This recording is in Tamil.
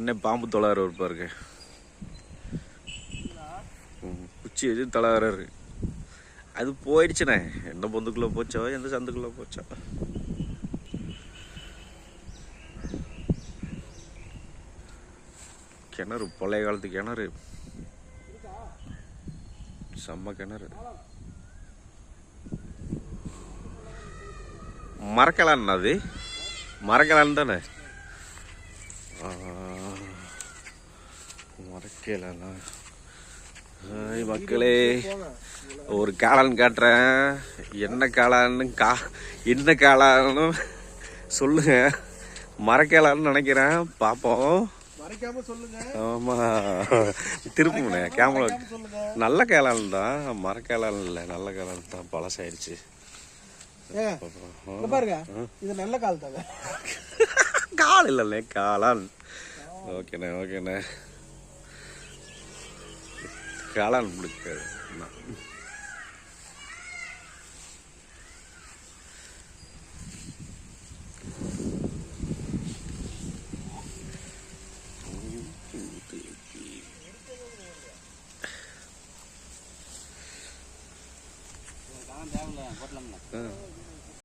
இன்னும் பாம்பு தொலைற பாருங்க, குச்சி வச்சு தொலைறாரு. அது போயிடுச்சுண்ணே, எந்த பொந்துக்குள்ளே போச்சோ எந்த சந்துக்குள்ளே போச்சோ. கிணறு பழைய காலத்து கிணறு, செம்ம கிணறு. மறக்கலான்னு அது மறக்கலான்னு தானே, மறக்கலண்ணா. மக்களே, ஒரு காளான் காட்டுறேன். என்ன காளான்னு என்ன காளான்னு சொல்லுங்க. மறக்கலான்னு நினைக்கிறேன், பார்ப்போம். ஆமா, திருப்புங்கண்ணே கேமரா. நல்ல காளான் தான், மரக்காளான் இல்லை, நல்ல காளான் தான். பழசாயிடுச்சு பாருங்க. இது நல்ல கால் தாங்க, கால் இல்லைண்ணே, காளான். ஓகேண்ணே ஓகேண்ணே, காளான் பிடிக்காது.